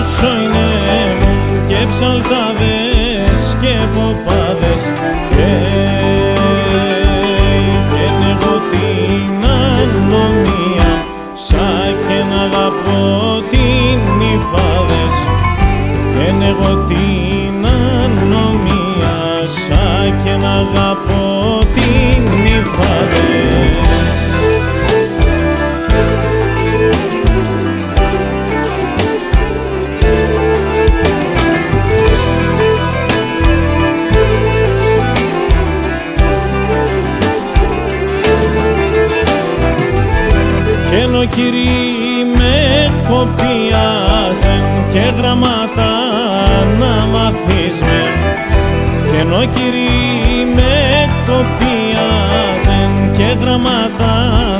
τόσο είναι και ψαλτάδες και ποπάδες και εγώ την ανομία σαν και να αγαπώ την νυφάδες και εγώ την ανομία σαν και να αγαπώ την νυφάδες. Κι ενώ κύριοι με κοπιάζεν και γραμμάτα να μάθεις με, κι ενώ κύριοι με κοπιάζεν και γραμμάτα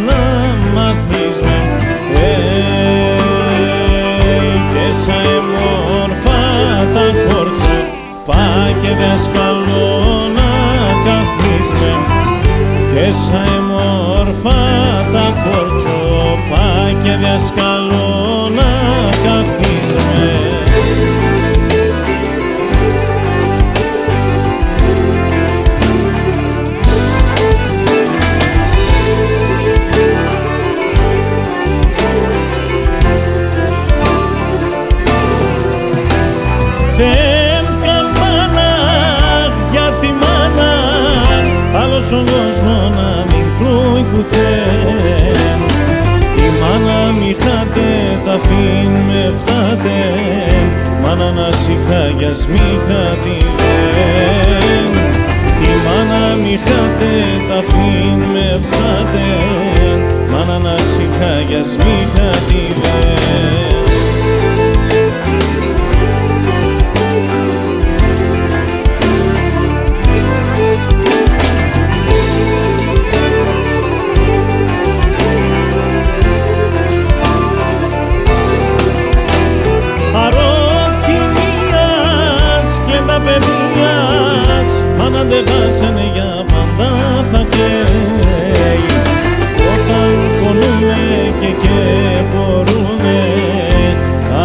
να μάθεις με, και σαν εμόρφα τα κόρτσο πά και δασκαλό να καθείς με, και σαν εμόρφα τα κορτσόπα και διασκαλώ να καθείς με. Θεν καμπάνα για τη μάνα, άλλος ο κόσμο να μην κρούει που θέλ. Η μάνα μη χάτε τα φύν με φτάτε, μάνα να σιχάγιας μη χατηδέν. Η μάνα μη χάτε τα φύν με φτάτε, μάνα να σιχάγιας μη χατηδέν. Μάνα δεν χάσανε για πάντα θα κλαίει, όταν πονούμε και μπορούμε,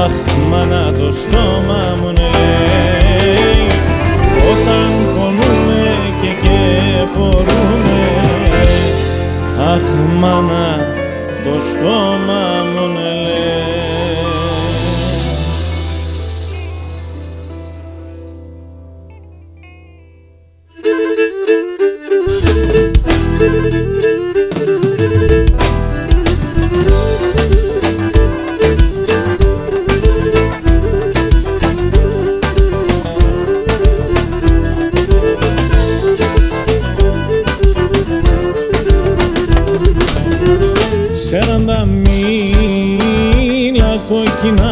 αχ μάνα το στόμα μου λέει. Όταν πονούμε και μπορούμε, αχ μάνα το στόμα μου λέει. Σέραντα μίλα κόκκινα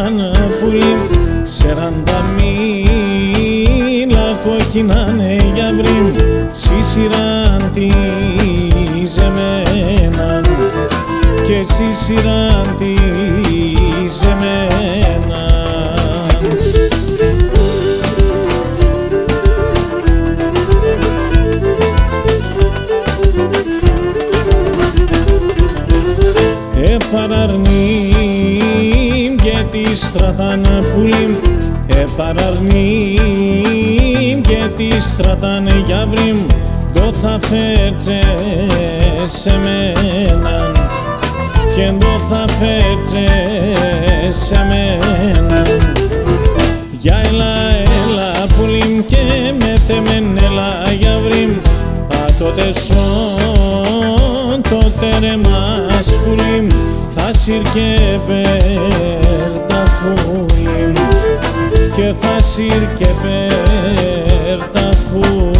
πουλί, σέραντα μίλα κόκκινα για βρύμ, σίσιραν τη ζεμέναν και σίσιραν τη ζεμέναν. Επαραρνήμ και τη στρατάν πουλήμ, επαραρνήμ και τη στρατάν για βρύμ, το θα φέρτσε σε μέναν και το θα φέρτσε σε μέναν. Για έλα πουλήμ και με τεμενέλα για βρύμ, τότε σον τότε ρε μας πουλήμ, θα σύρκε πέρτα πουλήμ και θα σύρκε πέρτα πουλήμ.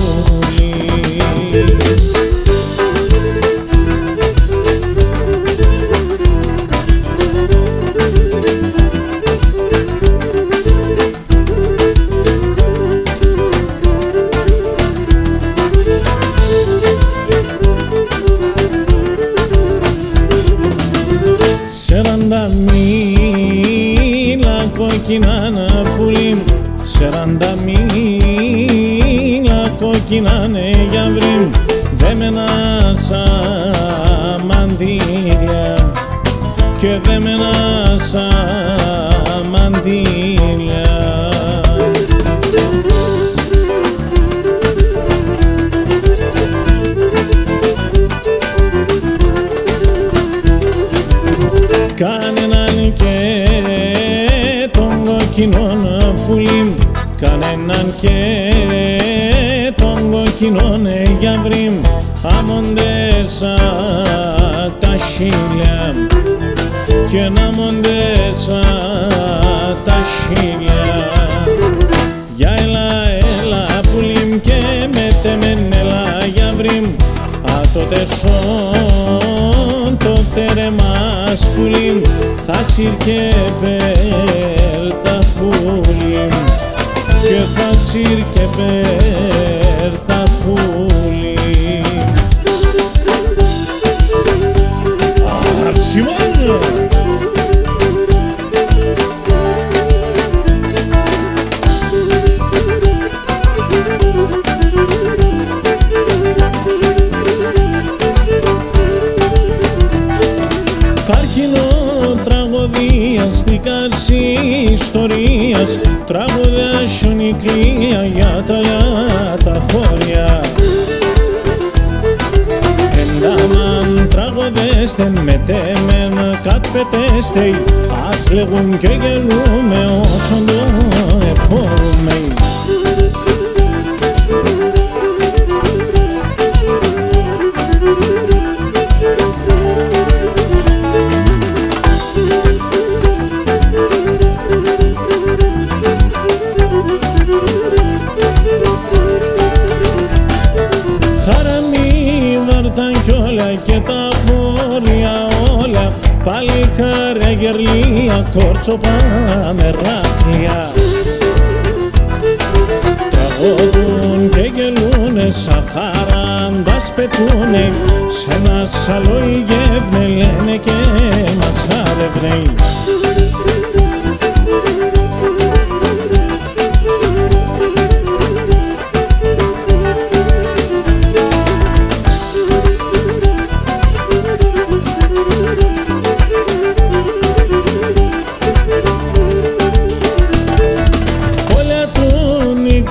Σέραντα μίλα κόκκινα πουλί, σέραντα μίλα κόκκινα για βρύμ, δέμενα σαν μαντήλια και δεμένα σαν μαντήλια. Κανέναν και τον κοκκινόν πουλί, κανέναν και τον κοκκινόν γιαβρί, άμονται σαν τα χίλια και νάμονται σαν τα χίλια. Για έλα πουλί και μετεμέν έλα γιαβρί, τότε σον τότε ρε μας πουλί, θα συρκεπέλ τα πουλί και θα συρκεπέλ τα πουλί. Αψιμόν! Θα αρχινώ τραγωδιαστικάς ιστορίας, τραγωδιά σιωνικλία για τα χώρια. Εντάμαν τραγωδέστε μετέμεν κατπετέστε, ας λέγουν και γελούμε όσον το επόρουμε. Κι όλα και τα χώρια όλα, παλικάρια γερλία, κόρτσοπα μεράκλια. Τραγωδούν και γελούνε, σαν χαράντας πετούνε, σ' ένα σαλό ηγεύνε, λένε και μας χάρευνε.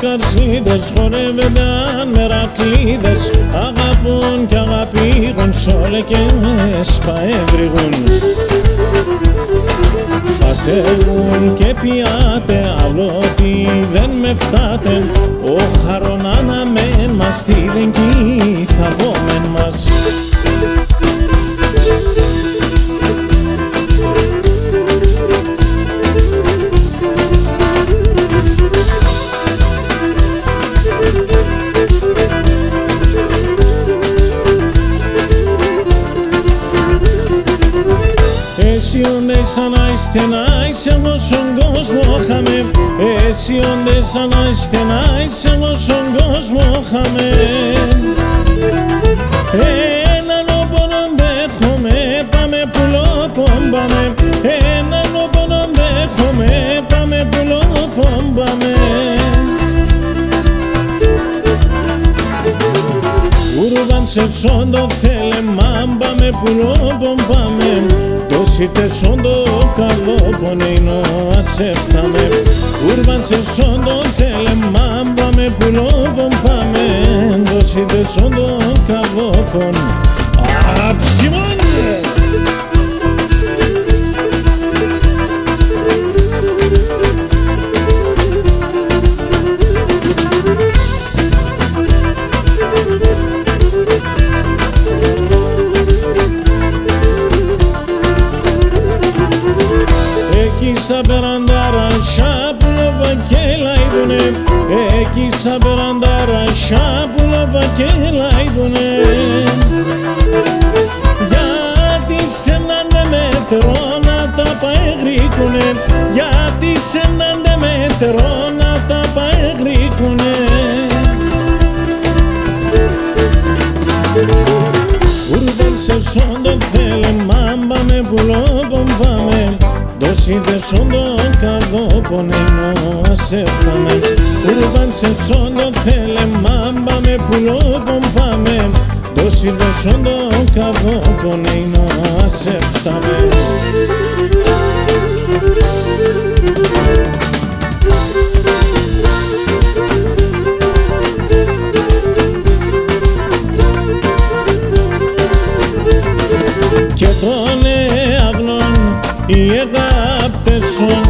Καρσίδες χορεύονταν μερακλίδες, αγαπούν κι αγαπήγουν, σόλεκες παεύριγουν. Φατεύουν και πιάτε, αλλότι δεν με φτάτε, ο χαρόν αναμέν μας, τι δεν κι θα βγόμεν μας. Εσύ όντε σαν να είστε να είσαι, εγώ στον κόσμο χαμέ. Εσύ όντε σαν να είστε να είσαι, εγώ στον κόσμο χαμέ. Έναν όπον δέχομαι, πάμε πουλόπον πάμε. Έναν όπον δέχομαι, πάμε πουλόπον πάμε. Ουρβάν σε σόντο θέλε μάμπα με πουλόπον πάμε. Δώσετε σόντο καλό πονέινο ασέφταμε. Ουρβάν σε σόντο θέλε μάμπα με πουλόπον πάμε. Δώσετε σόντο καλό πον. Αψιμόν! Σαν περαντάρα σάπουλο πακέλαϊδουνε, εκεί σαν περαντάρα σάπουλο πακέλαϊδουνε. Γιατί σε έναν μετρό να τα παεγρίκουνε, γιατί σε έναν μετρό να τα παεγρίκουνε. Ουρβάν σε σόντο θέλε μάμπα με πουλόπον πάμε. Δώσετε σόντο καρδό πονέινο ασέφταμε. Ουρβάν σε σόντο θέλε μάμπα με πουλόπον πάμε. Πώς ήρθωσον το καβόκο να σε φτάμε. Και τον αγνών οι εγάπτεσον,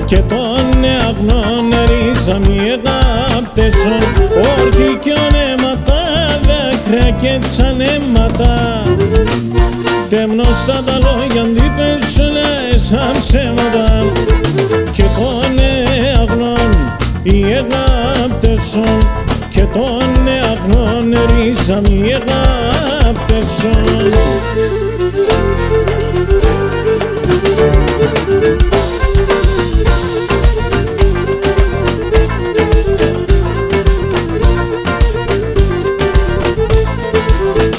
και τον αγνών ρίζαμ οι εγάπτεσον, όρκη κι ονέματα, δάκρυα και τσανέματα. Τεμνώστα τα λόγια αντίπεσον σαν ψέματα. Και τον αγνών οι εγάπτεσον, και τον αγνών ρίζαμ οι εγάπτεσον.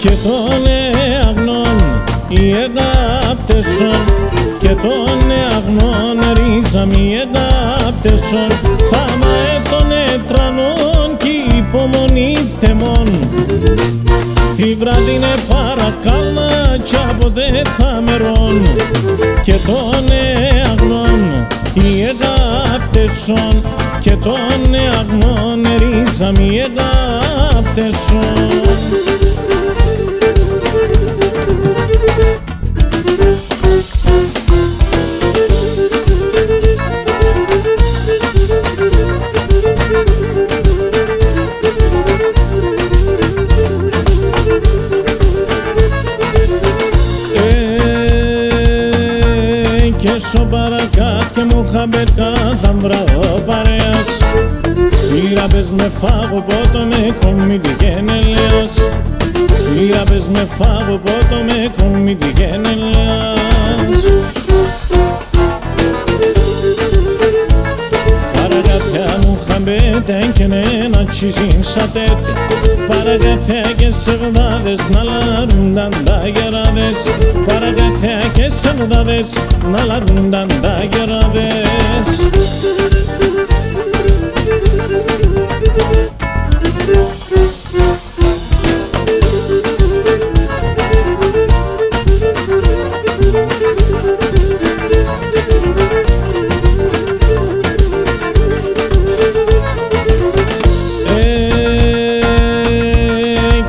Και τον αγνών οι εγάπτεσον, και τον αγνών ρίζαμ οι εγάπτεσον, θάμα των ετρανών κι υπομονή τεμών. Τη βράδυ είναι παρακάλνα κι ποτέ θα μερών. Και τον αγνών οι εγάπτεσον, και τον αγνών ρίζαμ οι εγάπτεσον. Και σοπαρακά και μουχαμπερκά θα βρω παρέας. Ήρα πες με φάγω πότο με κομμύδι γενελέας. Ήρα πες με φάγω πότο με κομμύδι γενελέας. Παραγαθιά μου χαμπέτεν και νένα τσιζίν σατέτε. Παραγαθιά και σεβδάδες να λαρούνταν τα γεράδες. Παραγαθιά και σεβδάδες να λαρούνταν τα γεράδες.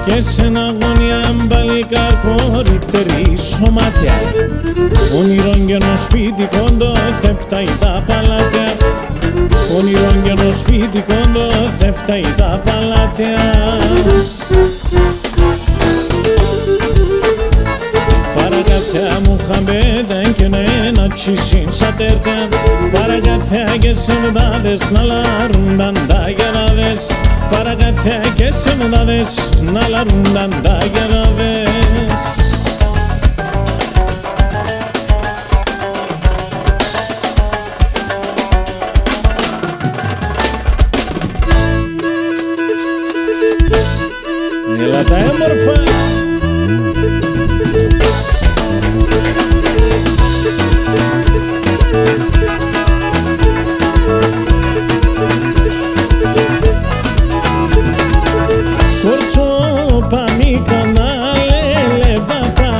Και σ' αγωνία μπαλικαρκόρυτερη σωμάτια, όνειρον και ενός σπίτι κόντο θεφτάει τα παλάτια. Όνειρον και ενός σπίτι κόντο θεφτάει τα παλάτια. Παραγαθιά μου χαμπέτα και ένα τσισίν σατέρτια. Παραγαθιά και σεβδάδες να λαρούνταν τα γεράδες. Παραγαθιά και σεβδάδες να λαρούνταν τα γεράδες. Έλα τα έμορφα. Κορτσόπα μικρά να λελεβάτα,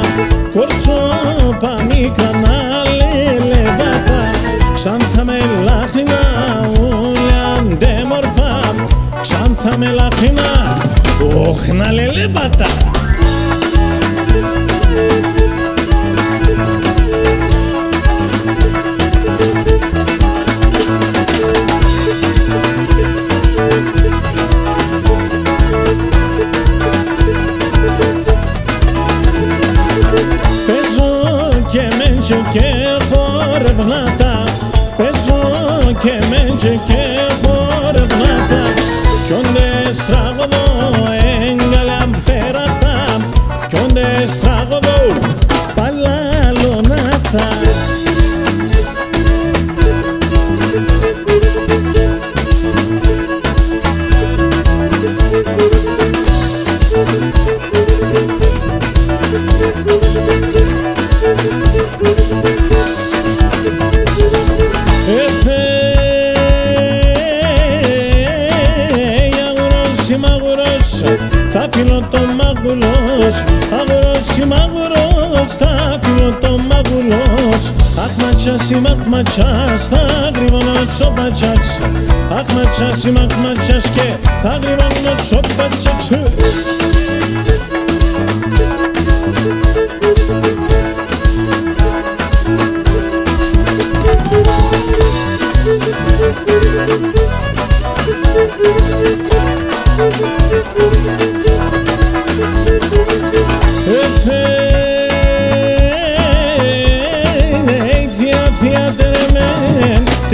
κορτσόπα μικρά να λελεβάτα, ξάνθα με λάχνα ούλια ντέμορφα, ξάνθα με λάχνα, όχ να λελεβάτα. Και χορευνάτα, παίζω και μέντζε και χορευνάτα, κι όντες τραγωδώ έγκαλα πέρατα, Αχ ματσάσι μαχ ματσάς, θα γρυβώνω τσοπατσάξ. Αχ ματσάσι μαχ ματσάς και θα γρυβώνω τσοπατσάξ.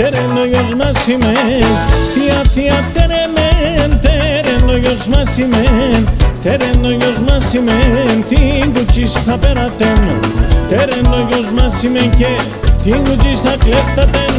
Tereno Dios más y men, tía teremen, tereno Dios más y men, tereno Dios más y men, tingu chista peraten, tereno Dios más y men que tingu chista kleptaten.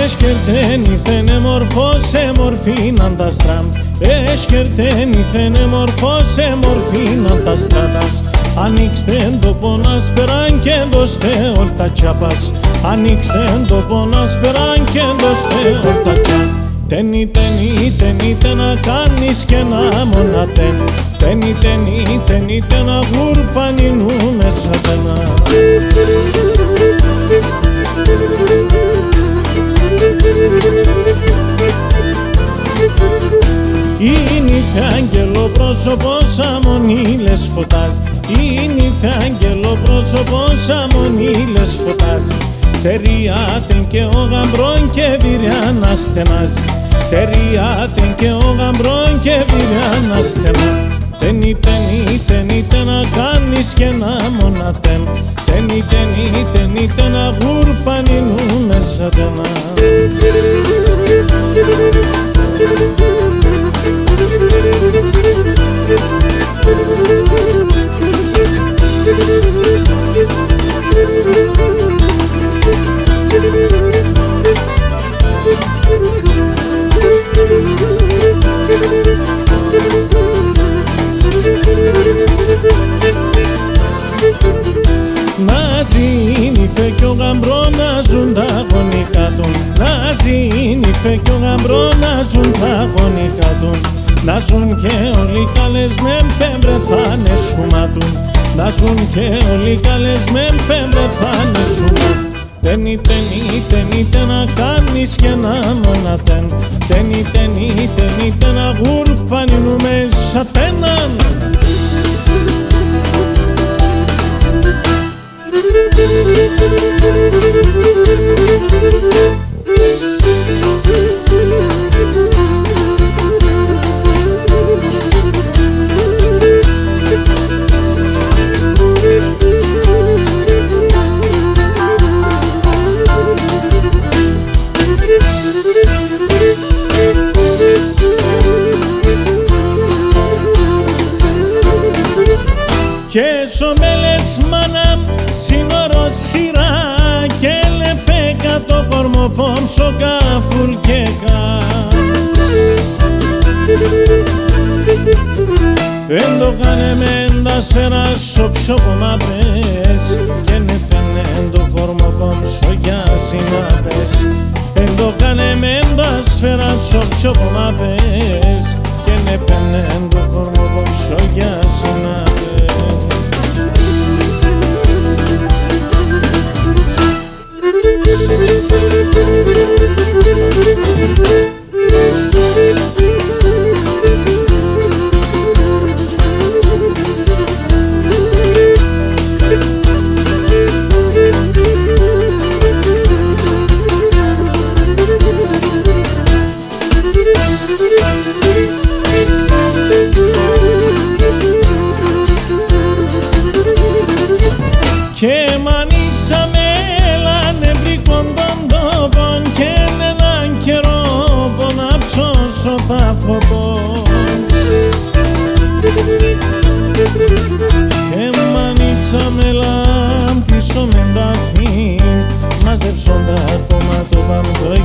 Eşkerteni fene morfose morfinan ta stram. Eşkerteni fene morfose morfinan ta stratas. Ανοίξτε το πόνας περάν και δώστε όλτα τσάπας. Ανοίξτε το πόνας περάν και δώστε όλτα τσάπας. Τενίτε να κάνεις και να μονατέν. Τενίτε να γουρπανινούν εσατένα. Είναι άγγελο πρόσωπος αμονίλες φωτάς. Είναι άγγελο πρόσωπος αμονίλες φωτάς. Τεριάτεν και ο γαμπρόν και βυριάν στενάς. Τεριάτεν και ο γαμπρόν και βυριάν στενάς. Τενίτε να κάνεις και να μονατέν. Τενίτε να γουρπανινούν εσατένα. Να ζήνει φε κι ο γαμπρό να ζουν τα γονικά του. Να ζήνει φε κι ο γαμπρό να ζουν τα γονικά του. Να ζουν και όλοι καλές με πέμπρε φάνε σουματούν. Να ζουν και όλοι καλές με πέμπρε φάνε σουματούν. Τενίτε να κάνεις και να μονατέν. Τενίτε να γουρπανινούμε σατέναν. Και σομέλες μάνα σύνορο σειρά και λεφέκα το κορμό πόμψο καφουλκέκα. Εν το κάνε μεν τα σφαίρα σοψο κομμαπές και νεπένεν το κορμό πόμψο για συναπές. Εν το κάνε μεν τα σφαίρα σοψο κομμαπές και νεπένεν το κορμό πόμψο για συναπές.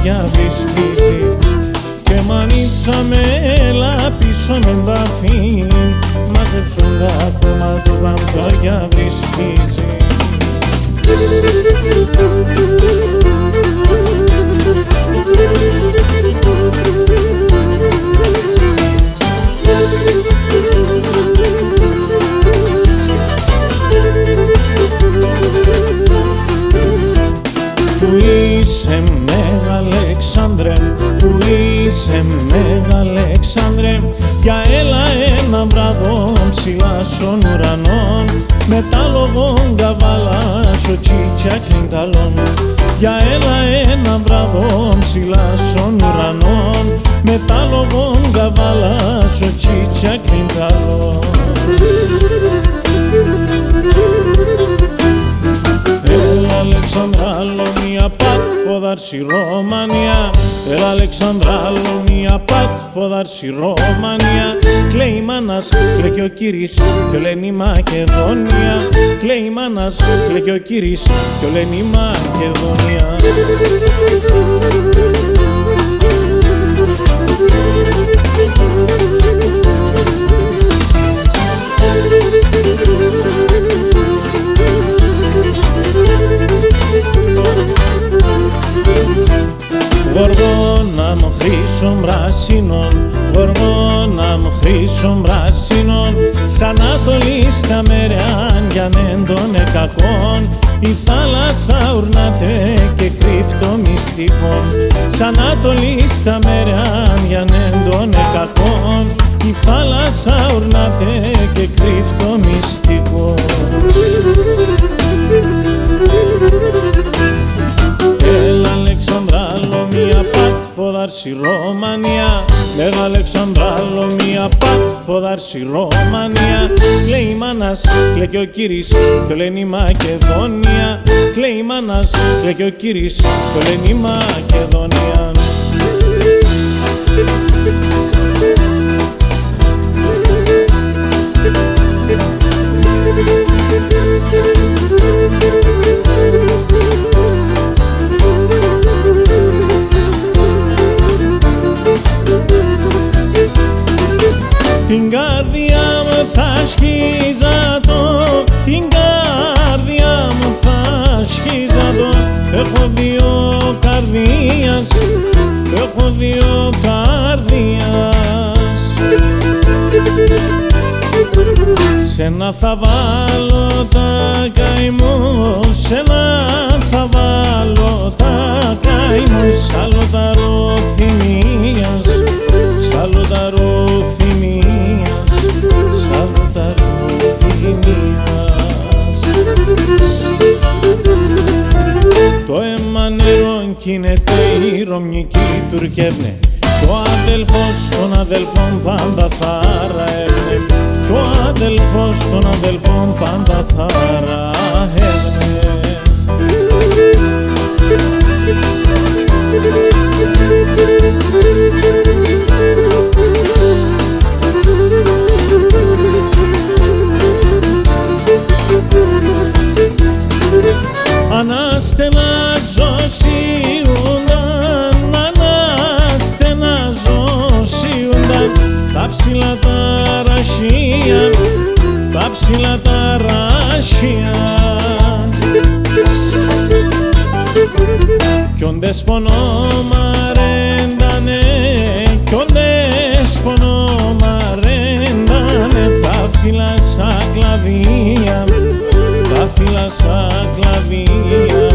χέρια βυσκίζει και μανίτσα με έλα πίσω με μπαφή μαζέψουν τα κόμμα του βαμπτόρια βυσκίζει. Πού είσαι Μεγαλεξάνδρε, πού είσαι Μεγαλεξάνδρε, για έλα ένα βράδο ψηλά στον ουρανό με τα λογόγκα βάλασο τσίτσια κλινταλόν. Για έλα ένα βράδο ψηλά στον ουρανό με τα λογόγκα βάλασο τσίτσια κλινταλόν. Έλα Αλεξάνδρα άλλο μία πατ ποδάρση Ρωμανία, έλα Αλεξάνδρα άλλο μία πατ ποδάρση Ρωμανία. Κλαίει η μάνας, κλαίει και ο κύρις κι ολεν η Μακεδονία. Κλαίει η μάνας, κλαίει και ο κύρις κι ολεν η Μακεδονία. Γοργόνα μου χρήσων πράσινων, γοργόνα μου χρήσων πράσινων, σαν Ανατολή στα μέρεαν για νεν των εκακών. Η θάλασσα ουρνάται και κρύφτω μυστικών, σαν Ανατολή στα μέρεαν για νεν των εκακών. Η θάλασσα ουρνάται και κρύφτω μυστικών. Έλα Αλεξάνδρα άλλο μία πατ ποδάρση Ρωμανία, λέγα Αλεξάνδρα άλλο μία πατ ποδάρση Ρωμανία. Κλαίει η μάνας, κλαίει και ο κύρις κι ολεν η Μακεδονία. Κλαίει η μάνας, κλαίει και ο κύρις κι ολεν η Μακεδονία. Την καρδιά μου θα σκίζα το, την καρδιά μου θα σκίζα το. Έχω δύο καρδίας, έχω δύο καρδίας. Σένα θα βάλω τα καημού, σένα θα βάλω τα καημού. Σαλοταρό θυμίας, σαλοταρό θυμίας, σαλοταρό θυμίας. Το αίμα νερό κινείται, η Ρωμνική τουρκεύνε, κι ο αδελφός των αδελφών πάντα θα ραεύνε, κι ο αδελφός των αδελφών πάντα θα ραεύνε. Αναστενάζω σιούνταν, αναστενάζω σιούνταν, τα ψηλά τα ρασία, τα ψηλά τα ρασία. Κι όντες πονόμαρεντανε, κι όντες πονόμαρεντανε, τα φύλλα σαν κλαδία, τα φύλλα σαν κλαδία,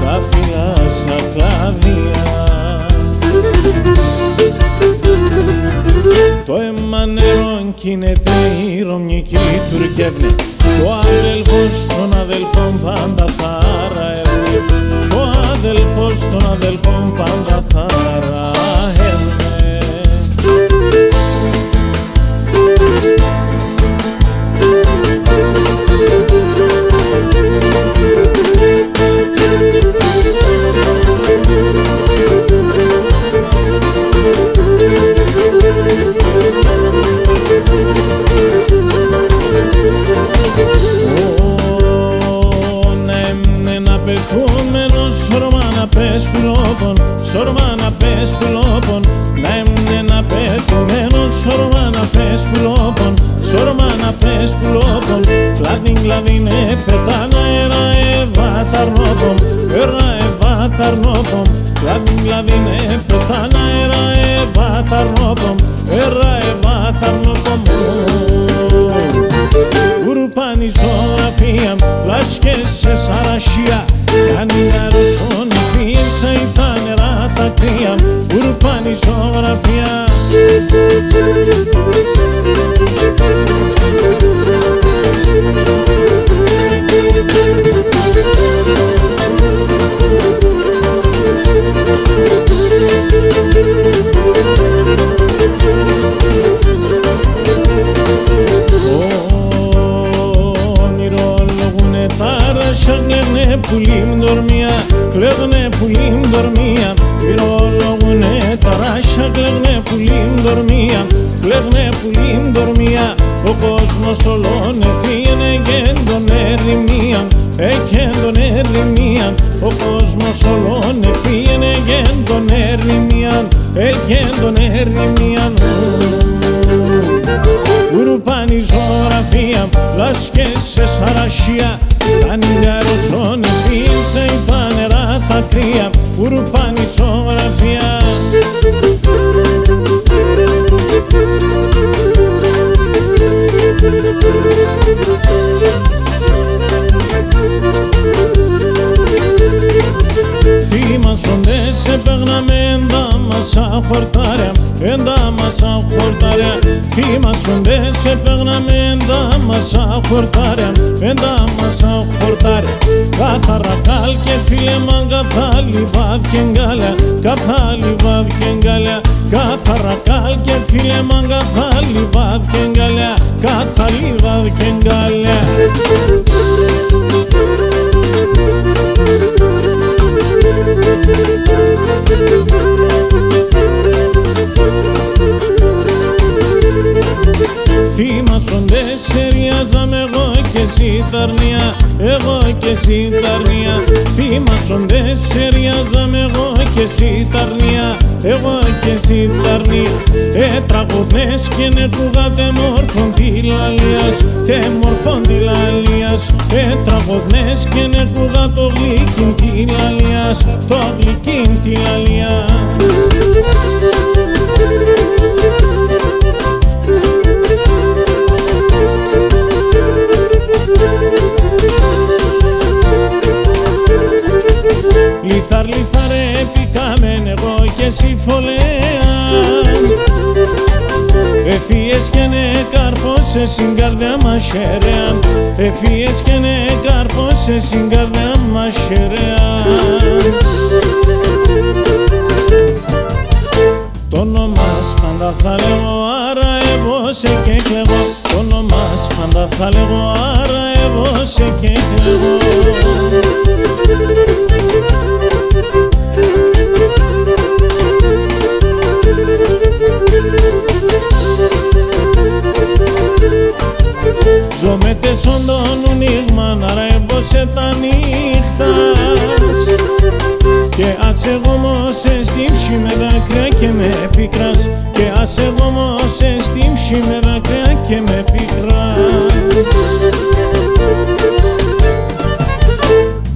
τα φύλλα σαν κλαδία. Το αίμα νερό κινείται, η Ρωμνική τουρκεύνε, κι ο αδελφός των αδελφών πάντα θα ραεύνε, κι ο αδελφός των αδελφών πάντα θα ραεύνε. Πετούμενος σορμάνα πες πουλόπον, σορμάνα πες πουλόπον, να έμεινε ένα πετωμένο, σορμάνα πες πουλόπον, σορμάνα πες πουλόπον, κλάδιν κλάδινε πετάνα, έρα ευάταρνόπον, έρα ευάταρνόπον, κλάδιν κλάδινε πετάνα, έρα ευάταρνόπον, έρα ευάταρνόπον. Urpani zoografia, lașche se sarașia, Caninaros on fin să-i rata cria, Urpani zoografia. Κλαίγνε πουλίμ δορμία, κλαίγνε πουλίμ δορμία, πυρολογούνε ταράσια, κλαίγνε πουλίμ δορμία, κλαίγνε πουλίμ δορμία, ο κόσμος όλον έφυγε και τον ερημία, τον ερημία, ο κόσμος όλον έφυγε και τον ερημία, τον ερημία. Urpani zoografia, lașche se sarașia, Caninaros on fin să-i rata cria, Urpani zoografia. Θυμάσονται σε παίγναμε εντάμασα χορτάρια, εντάμασα χορτάρια. Θυμάσονται σε παίγναμε εντάμασα χορτάρια, εντάμασα χορτάρια. Καθαρά κάλκε φίλε μαν καθάλι βάδκε γκάλια, καθάλι βάδκε γκάλια. Καθαρά κάλκε φίλε μαν καθάλι βάδκε γκάλια, καθάλι βάδκε γκάλια. Θυμάσονται σεριάζαμε εγώ και εσύ ταρνία, εγώ και εσύ ταρνία. Θυμάσονται σεριάζαμε εγώ και εσύ ταρνία, εγώ και εσύ ταρνία. Τραγουδνές και νεκουγάτε μόρφων τηλαλίας, τε μόρφων τηλαλίας. Τραγουδνές και νεκουγά το γλυκίν τηλαλίας, το γλυκίν τηλαλία. Λιθάρ, λιθάρε επικάμεν εγώ και εσύ φωλέα, εφίες και νεκάρφωσε στην καρδιά μας σερέα, εφίες και νεκάρφωσε στην καρδιά μας σερέα. Το όνομα πάντα θα λέγω, άρα εγώ σε και κλαίγω. Το όνομα πάντα θα λέγω, άρα εγώ σε και κλαίγω. Ζω με τεσόντων νύχμαν, άρα εγώ σε τα νύχτας. Και ας εγώ μος εστύψει με δάκρυα και με πικράς, και ας εγώ μος εστύψει με δάκρυα και με πικράς.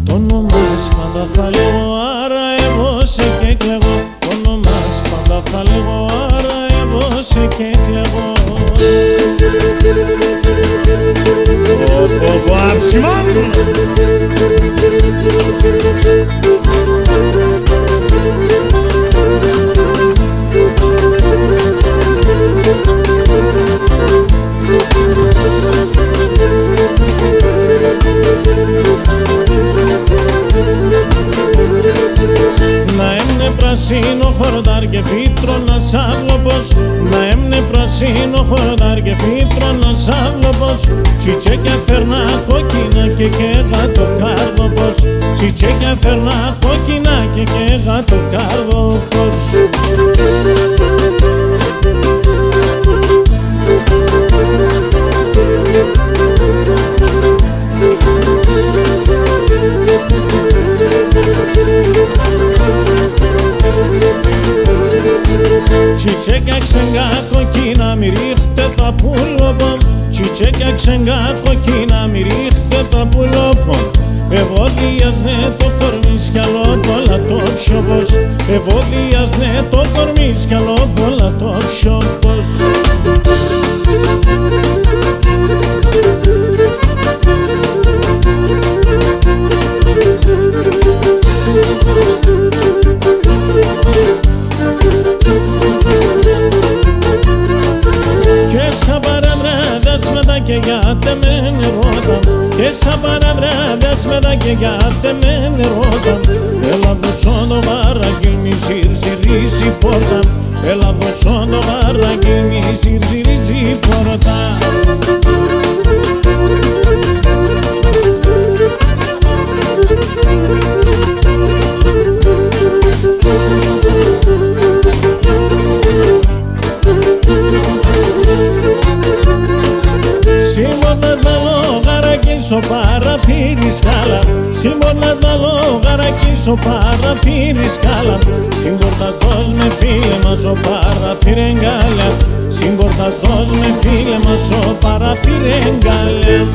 Το όνομα πάντα θα λέγω, άρα εγώ σε και κλαίγω. Το όνομα πάντα θα λέγω, άρα εγώ σε και κλαίγω. Το άψιμα! Πρασίνο χορτάρ και φύτρωνας άβλοπος, να έμνε πρασίνο χορτάρ και φύτρωνας άβλοπος. Τσιτσέκια φέρνα κόκκινα και γάτο κάρδοπος, τσιτσέκια φέρνα κόκκινα και γάτο κάρδοπος. Τσιτσέκια ξενγά κοκκίνα μη ρίχτε τα πουλόπο, τσιτσέκια ξενγά κοκκίνα μη ρίχτε τα πουλόπο. Ευωδιάσνε το κορμί σκαλό πολλά το ψιόπος, ευωδιάσνε το κορμί σκαλό πολλά το ψιόπος. Και γιάτε με νερότα, και σαν παραβράδες με τα και γιάτε με νερότα. Έλα δώσω το βαράκι μη ζυρζυρίζει η πόρτα, έλα δώσω το βαράκι μη ζυρζυρίζει η πόρτα. Στο παραθύρι σκάλα, συμπορτάς βάλω γαράκι στο παραθύρι σκάλα. Συμπορτάς δώσ' με φίλε μας στο παραθύρι εγκάλια, συμπορτάς δώσ' με φίλε μας στο παραθύρι εγκάλια.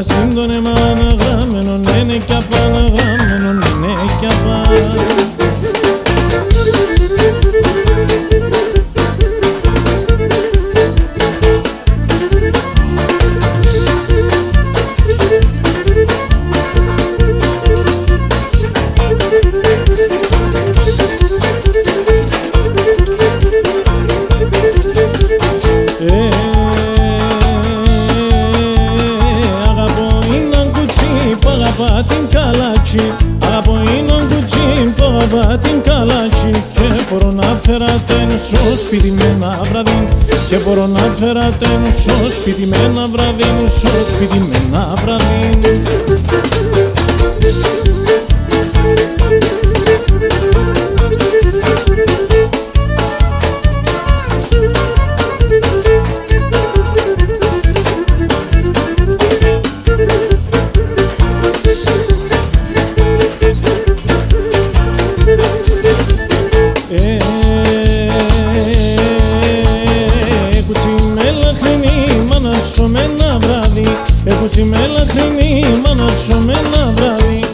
Σύντονε μάνα γραμμένο νένε κι απάνα, γραμμένο νένε κι απάνα. Από είναι κουτσί που αγαπά την καλάτσι, και μπορώ να φεράτε στο σπίτι με ένα βράδυ, και μπορώ να φεράτε στο σπίτι με ένα βράδυ, στο σπίτι με ένα βράδυ.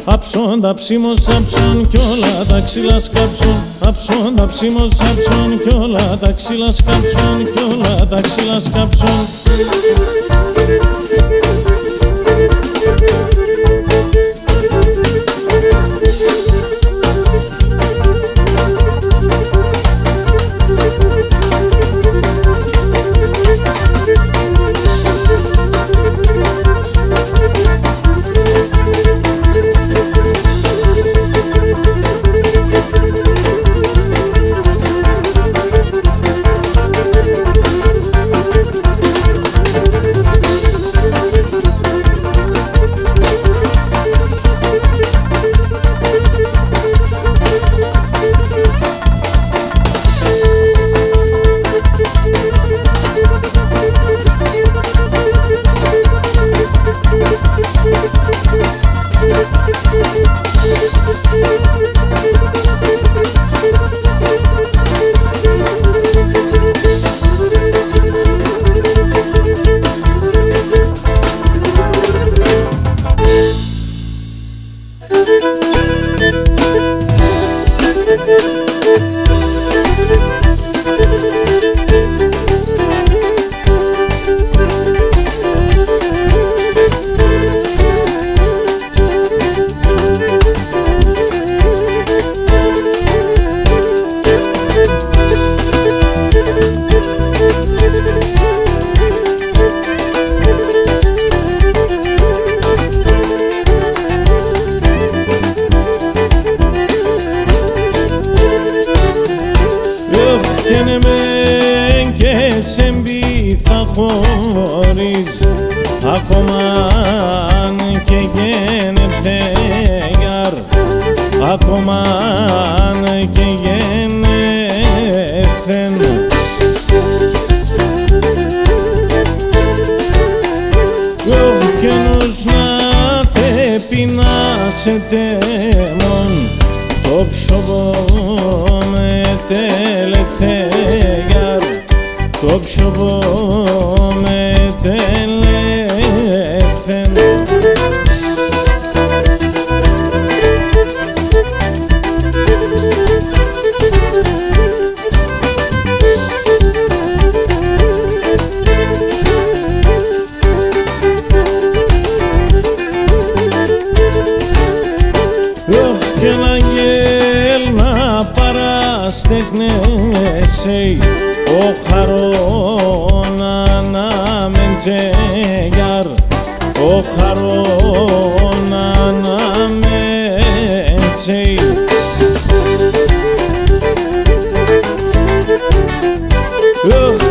Αψών τα ψήμω σάψον κι όλα τα ξύλα σκάψον, αψών τα ψήμω σάψον κι όλα τα ξύλα σκάψον, κι όλα τα ξύλα σκάψον. ακόμα και γενεθέγαρ, ακόμα και γενεθέν. Ο καινός να θεπινάσετε μον, το ψωβό με τελεθέγαρ, το ψωβό με τελεθέν. Και να γέλνα παραστεκνέσαι, ο χαρόν αναμεντζέγαρ, ο χαρόν αναμεντζέι.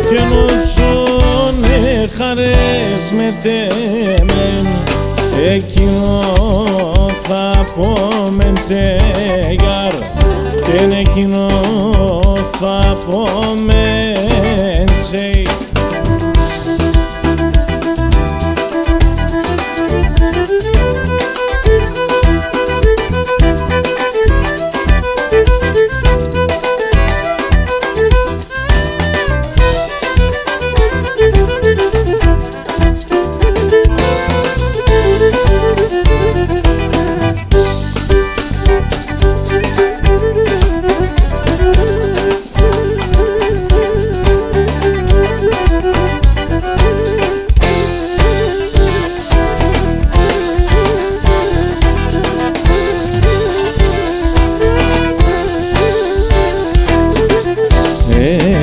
Και νοσόνε χαρές με τέμεν, εκείνο θα πω μεντζέγαρ, και εκείνο θα πω μεντζέι.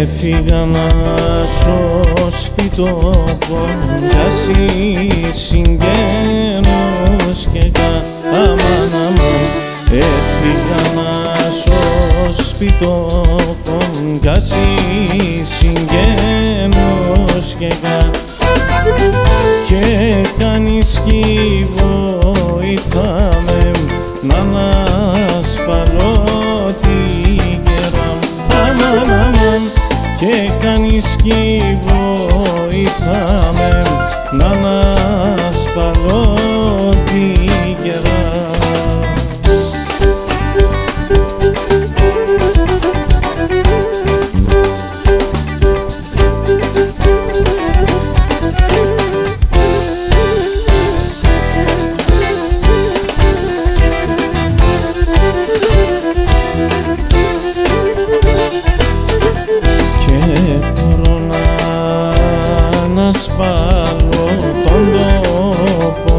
Έφυγα να ζω σπιτόκον, κι συγγένους και αμάν αμάν. Έφυγα να ζω σπιτόκον, κι συγγένους και κανείς κι βοηθάμε να ανασπαλώ την καιρά. Αμάν αμάν, και κανείς κι βοηθάμε να ανασπαλώ την καιρά. Να σπάλω τον τόπο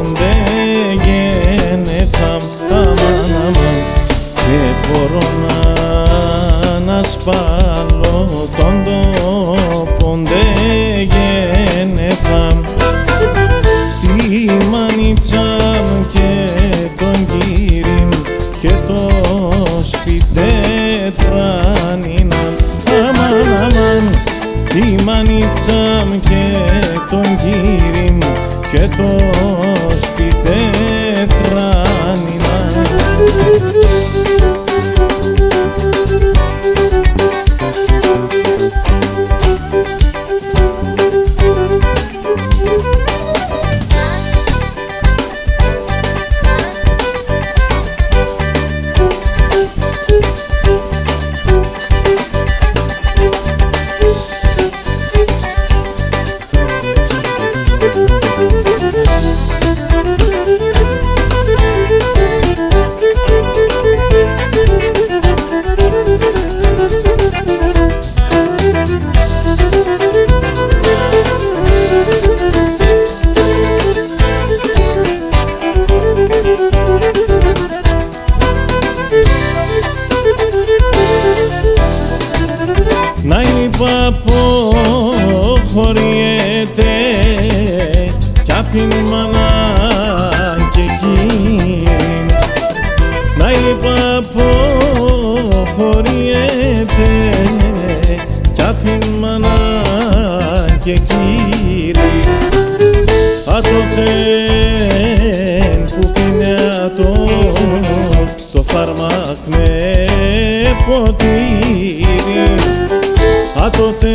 τότε που πίνε το φάρμακ με ποτήρι, τότε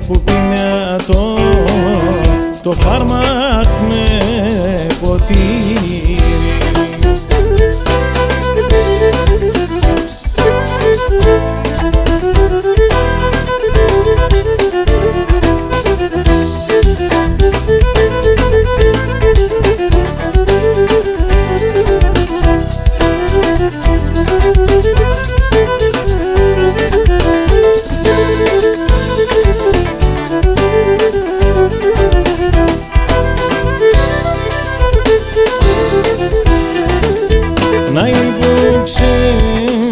που πίνε το φάρμακ με ποτήρι. Να είναι που ξενιτεύκεται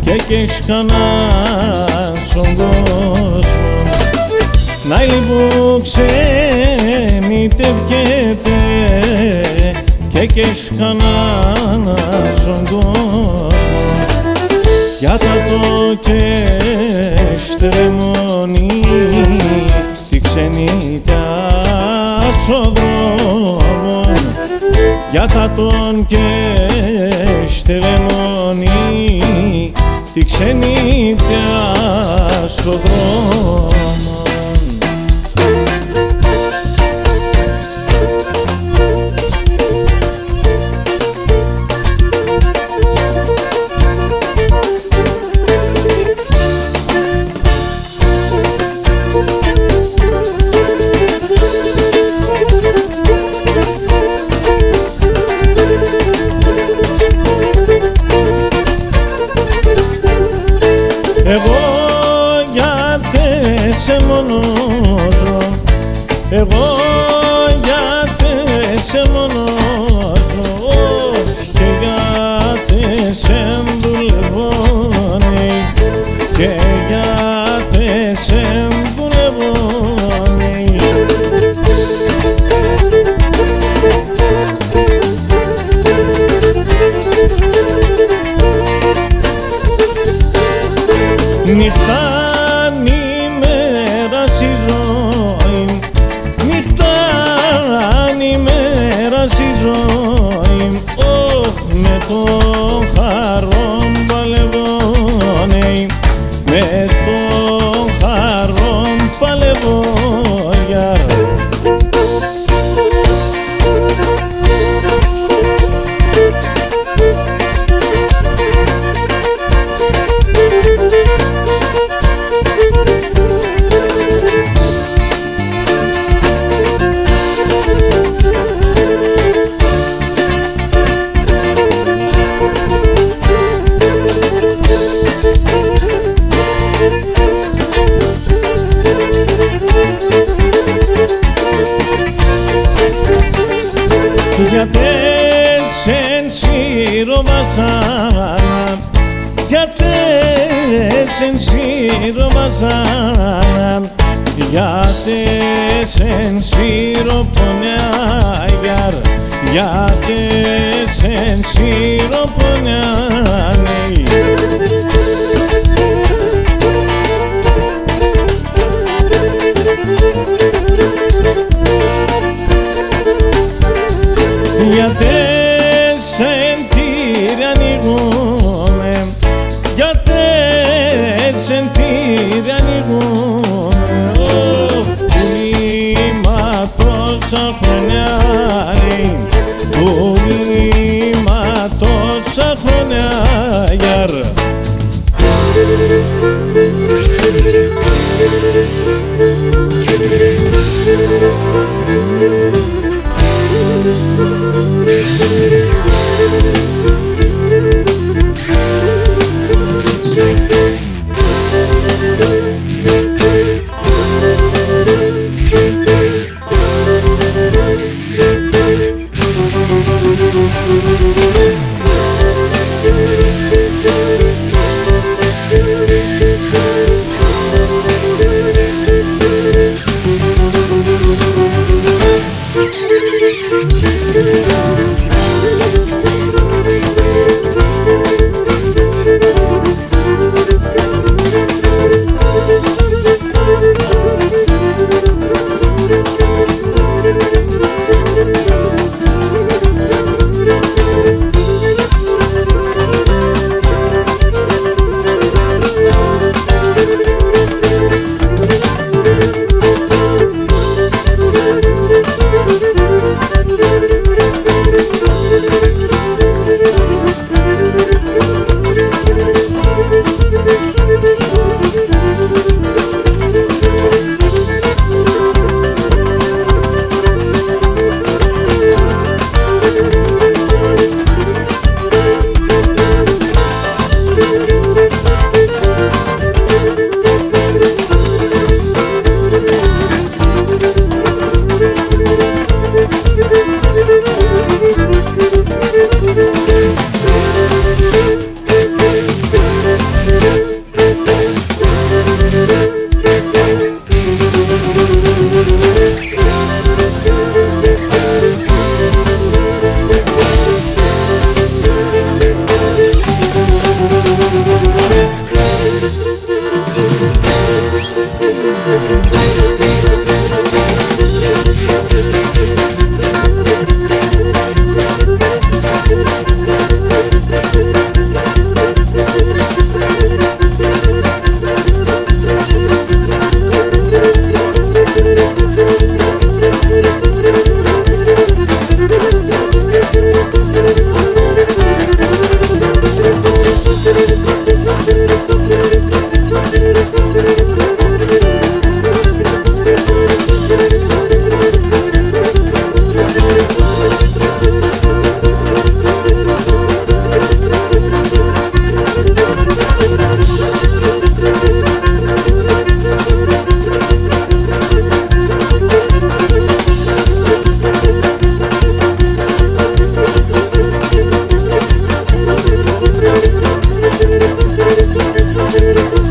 και έχει κανένα στον κόσμο. Να είναι που ξενιτεύκεται και έχει κανένα στον κόσμο. Για τα το και στρεμονεί τη ξενιτιά στον δρόμο. Για τα τον και στελεμονεί τη ξενίτια στον δρόμο. Εγώ γιατί σε μονόζω, εγώ γιατί σε μονόζω και γιατί σε δουλεύωνε και γιατί σε δουλεύωνε. Νύχτα ημέρα στη ζωή, νύχτα ημέρα στη ζωή, με τον χαρόν παλεύω, με τον χαρόν παλεύω, γιαρ. Γιατί σε σύροβασα, γιατί σε σύροβασα, γιατί σε σύροπονιά, γιατί σε σύροπονιά. Γιατί σεντήρια ανοίγουνε, γιατί σεντήρια ανοίγουνε, που είμαι τόσα χρονιά, που είμαι τόσα χρονιά, γιαρ.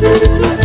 Thank you.